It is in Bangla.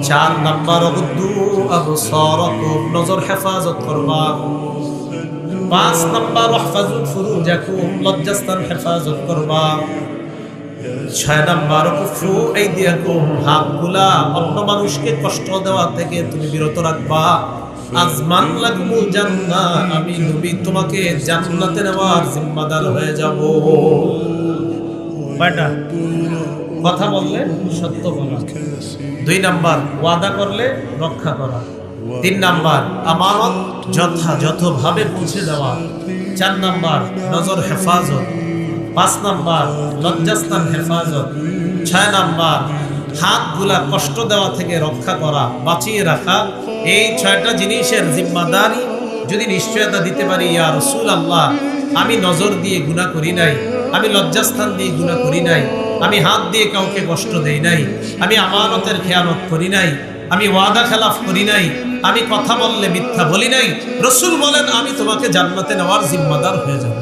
4 নাম্বার উদ্দু আবসারাকুম, নজর হেফাজত করবা। 5 নাম্বার ওয়াহফাজু ফুরুজাকুম, লজ্জাস্থান হেফাজত করবা। 6 নাম্বার কুফু আইদিয়াকুম, হাতগুলা অন্য মানুষকে কষ্ট দেওয়া থেকে তুমি বিরত রাখবা। আজমান লাকুমুল জান্নাহ, আমি নবী তোমাকে জান্নাতে নেওয়ার জিম্মাদার হয়ে যাব। কয়টা? কথা বললে সত্য বলা। 2 নাম্বার ওয়াদা করলে রক্ষা করা। 3 নাম্বার আমানত যথাযথভাবে পৌঁছে দেওয়া। 4 নাম্বার নজর হেফাজত। 5 নাম্বার লজ্জাস্থান হেফাজত। 6 নাম্বার হাতগুলা কষ্ট দেওয়া থেকে রক্ষা করা, বাঁচিয়ে রাখা। এই 6টা জিনিসের জিম্মাদারি যদি নিশ্চয়তা দিতে পারি, ইয়া রাসূলুল্লাহ আমি নজর দিয়ে গুনাহ করি নাই, আমি লজ্জাস্থান দিয়ে গুনাহ করি নাই, আমি হাত দিয়ে কাউকে কষ্ট দেই নাই, আমি আমানতের খেয়ানত করি নাই, আমি ওয়াদা খেলাফ করি নাই, আমি কথা বললে মিথ্যা বলি নাই, রাসূল বলেন আমি তোমাকে জান্নাতে নেওয়ার জিম্মাদার হয়ে যাব।